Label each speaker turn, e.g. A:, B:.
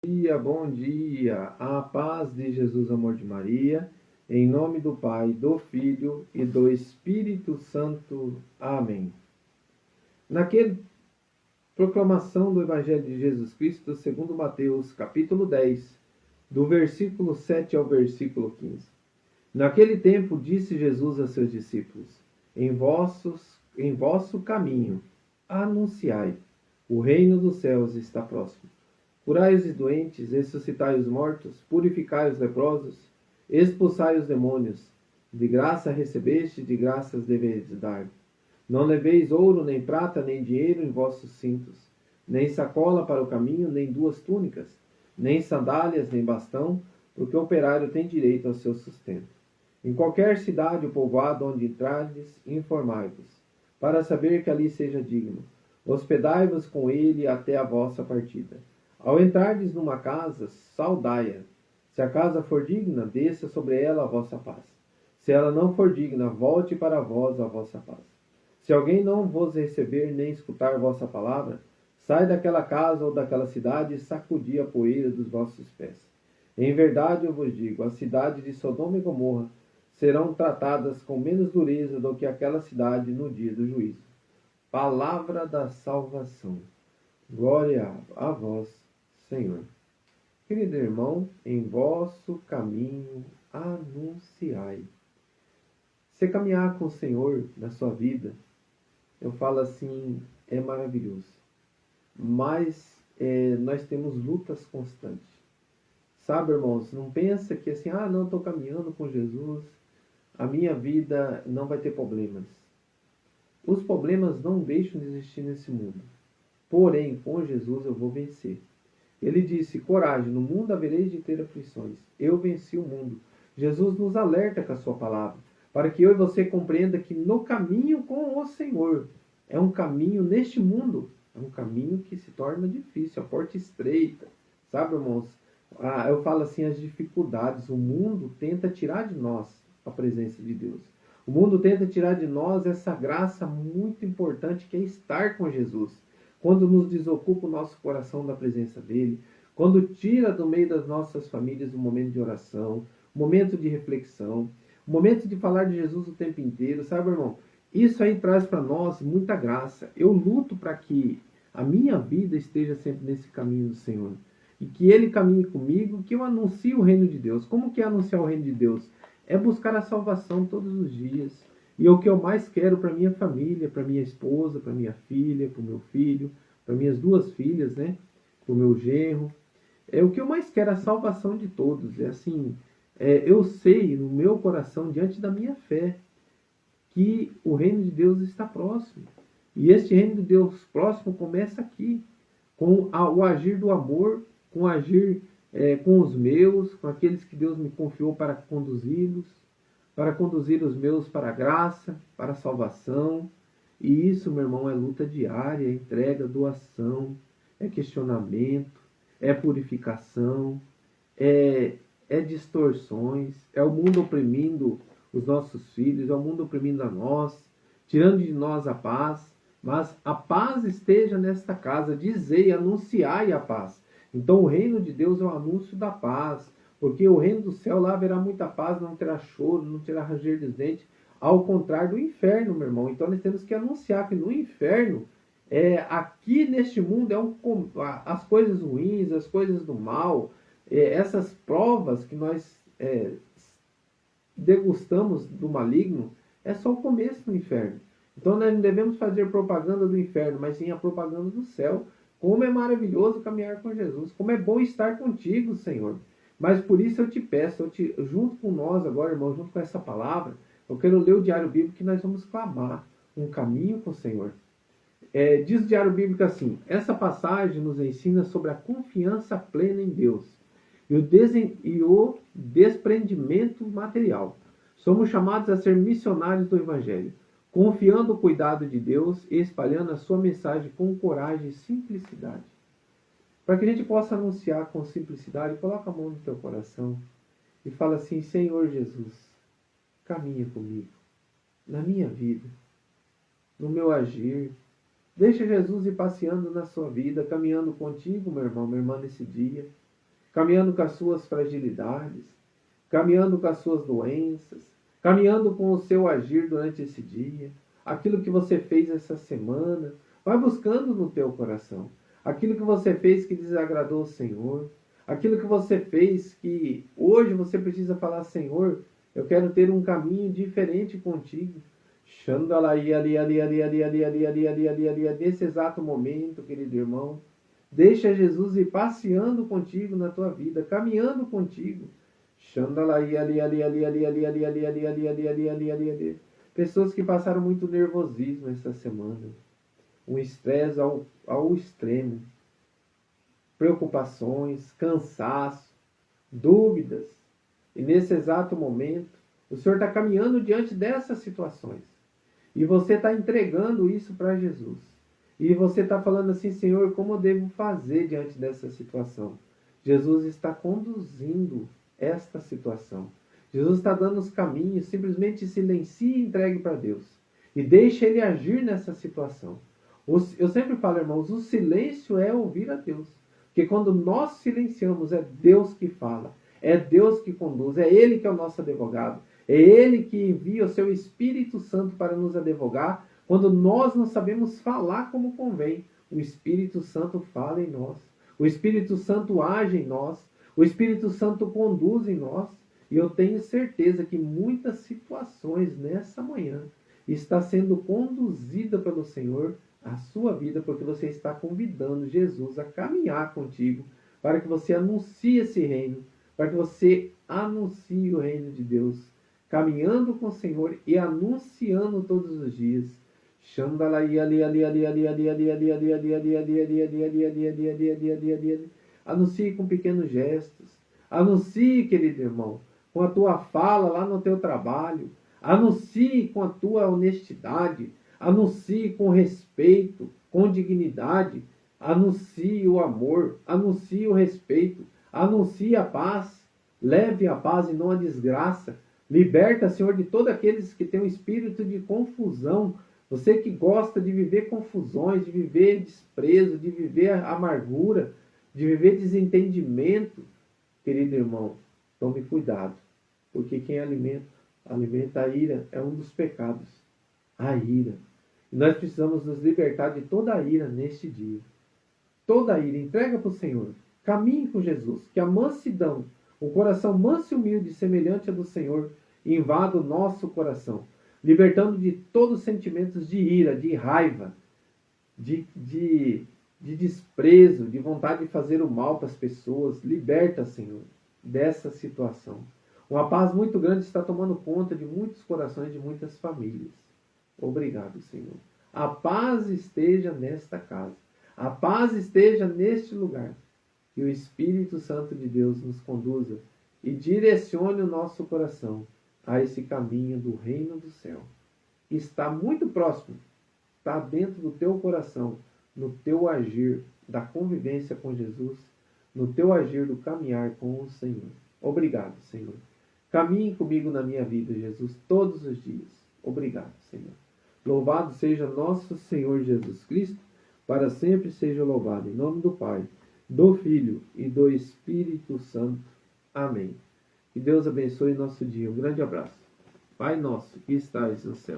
A: Bom dia, a paz de Jesus, amor de Maria, em nome do Pai, do Filho e do Espírito Santo. Amém. Naquele proclamação do Evangelho de Jesus Cristo, segundo Mateus, capítulo 10, do versículo 7 ao versículo 15. Naquele tempo disse Jesus a seus discípulos: em vosso caminho anunciai, o reino dos céus está próximo. Curai os doentes, ressuscitai os mortos, purificai os leprosos, expulsai os demônios. De graça recebeste, de graças deveis dar. Não leveis ouro, nem prata, nem dinheiro em vossos cintos, nem sacola para o caminho, nem duas túnicas, nem sandálias, nem bastão, porque o operário tem direito ao seu sustento. Em qualquer cidade ou povoado onde entrardes, informai-vos, para saber que ali seja digno. Hospedai-vos com ele até a vossa partida. Ao entrardes numa casa, saudai-a. Se a casa for digna, desça sobre ela a vossa paz. Se ela não for digna, volte para vós a vossa paz. Se alguém não vos receber nem escutar vossa palavra, sai daquela casa ou daquela cidade e sacudi a poeira dos vossos pés. Em verdade eu vos digo, a cidade de Sodoma e Gomorra serão tratadas com menos dureza do que aquela cidade no dia do juízo. Palavra da salvação. Glória a vós, Senhor. Querido irmão, em vosso caminho anunciai. Você caminhar com o Senhor na sua vida, eu falo assim, é maravilhoso. Mas nós temos lutas constantes. Sabe, irmãos, não pensa que assim, não, estou caminhando com Jesus, a minha vida não vai ter problemas. Os problemas não deixam de existir nesse mundo. Porém, com Jesus eu vou vencer. Ele disse, coragem, no mundo havereis de ter aflições. Eu venci o mundo. Jesus nos alerta com a sua palavra, para que eu e você compreenda que no caminho com o Senhor, é um caminho neste mundo, é um caminho que se torna difícil, a porta estreita. Sabe, irmãos, eu falo assim, as dificuldades, o mundo tenta tirar de nós a presença de Deus. O mundo tenta tirar de nós essa graça muito importante que é estar com Jesus. Quando nos desocupa o nosso coração da presença dele, quando tira do meio das nossas famílias um momento de oração, um momento de reflexão, um momento de falar de Jesus o tempo inteiro, sabe, irmão? Isso aí traz para nós muita graça. Eu luto para que a minha vida esteja sempre nesse caminho do Senhor. E que ele caminhe comigo, que eu anuncie o reino de Deus. Como que é anunciar o reino de Deus? É buscar a salvação todos os dias. E é o que eu mais quero para minha família, para minha esposa, para minha filha, para o meu filho, para minhas duas filhas, né? Para o meu genro. É o que eu mais quero, a salvação de todos. É assim, eu sei no meu coração, diante da minha fé, que o reino de Deus está próximo. E este reino de Deus próximo começa aqui, com o agir do amor, com o agir com os meus, com aqueles que Deus me confiou para conduzi-los, para conduzir os meus para a graça, para a salvação. E isso, meu irmão, é luta diária, é entrega, doação, é questionamento, é purificação, é distorções, é o mundo oprimindo os nossos filhos, é o mundo oprimindo a nós, tirando de nós a paz. Mas a paz esteja nesta casa, dizei, anunciai a paz. Então o reino de Deus é o anúncio da paz, porque o reino do céu lá haverá muita paz, não terá choro, não terá ranger dos dentes, ao contrário do inferno, meu irmão. Então nós temos que anunciar que no inferno, aqui neste mundo, as coisas ruins, as coisas do mal, essas provas que nós degustamos do maligno, é só o começo do inferno. Então nós não devemos fazer propaganda do inferno, mas sim a propaganda do céu. Como é maravilhoso caminhar com Jesus. Como é bom estar contigo, Senhor. Mas por isso eu te peço, junto com nós agora, irmão, junto com essa palavra, eu quero ler o diário bíblico que nós vamos clamar um caminho com o Senhor. Diz o diário bíblico assim, essa passagem nos ensina sobre a confiança plena em Deus e o desprendimento material. Somos chamados a ser missionários do Evangelho, confiando o cuidado de Deus e espalhando a sua mensagem com coragem e simplicidade. Para que a gente possa anunciar com simplicidade, coloca a mão no teu coração e fala assim, Senhor Jesus, caminha comigo, na minha vida, no meu agir. Deixa Jesus ir passeando na sua vida, caminhando contigo, meu irmão, minha irmã, nesse dia. caminhando com as suas fragilidades, caminhando com as suas doenças, caminhando com o seu agir durante esse dia, aquilo que você fez essa semana, vai buscando no teu coração. Aquilo que você fez que desagradou o Senhor, aquilo que você fez que hoje você precisa falar, Senhor, eu quero ter um caminho diferente contigo. Nesse exato momento, querido irmão, deixa Jesus ir passeando contigo na tua vida, caminhando contigo. Pessoas que passaram muito nervosismo essa semana, um estresse ao extremo, preocupações, cansaço, dúvidas. E nesse exato momento, o Senhor está caminhando diante dessas situações. E você está entregando isso para Jesus. E você está falando assim, Senhor, como eu devo fazer diante dessa situação? Jesus está conduzindo esta situação. Jesus está dando os caminhos, simplesmente silencie e entregue para Deus. E deixe Ele agir nessa situação. Eu sempre falo, irmãos, o silêncio é ouvir a Deus. Porque quando nós silenciamos, é Deus que fala. É Deus que conduz. É Ele que é o nosso advogado. É Ele que envia o seu Espírito Santo para nos advogar. Quando nós não sabemos falar como convém, o Espírito Santo fala em nós. O Espírito Santo age em nós. O Espírito Santo conduz em nós. E eu tenho certeza que muitas situações nessa manhã está sendo conduzida pelo Senhor a sua vida, porque você está convidando Jesus a caminhar contigo, para que você anuncie esse reino, para que você anuncie o reino de Deus, caminhando com o Senhor e anunciando todos os dias. Anuncie com pequenos gestos. Anuncie, querido irmão, com a tua fala lá no teu trabalho. Anuncie com a tua honestidade. Anuncie com respeito, com dignidade. Anuncie o amor. Anuncie o respeito. Anuncie a paz. Leve a paz e não a desgraça. Liberta, Senhor, de todos aqueles que têm um espírito de confusão. Você que gosta de viver confusões, de viver desprezo, de viver amargura, de viver desentendimento. Querido irmão, tome cuidado. Porque quem alimenta a ira é um dos pecados. A ira. E nós precisamos nos libertar de toda a ira neste dia. Toda a ira. Entrega para o Senhor. Caminhe com Jesus. Que a mansidão, o coração manso e humilde, semelhante ao do Senhor, invada o nosso coração. Libertando de todos os sentimentos de ira, de raiva, de desprezo, de vontade de fazer o mal para as pessoas. Liberta, Senhor, dessa situação. Uma paz muito grande está tomando conta de muitos corações, de muitas famílias. Obrigado, Senhor. A paz esteja nesta casa. A paz esteja neste lugar. Que o Espírito Santo de Deus nos conduza e direcione o nosso coração a esse caminho do reino do céu. Está muito próximo. Está dentro do teu coração, no teu agir da convivência com Jesus, no teu agir do caminhar com o Senhor. Obrigado, Senhor. Caminhe comigo na minha vida, Jesus, todos os dias. Obrigado, Senhor. Louvado seja nosso Senhor Jesus Cristo, para sempre seja louvado. Em nome do Pai, do Filho e do Espírito Santo. Amém. Que Deus abençoe nosso dia. Um grande abraço. Pai nosso que estais no céu.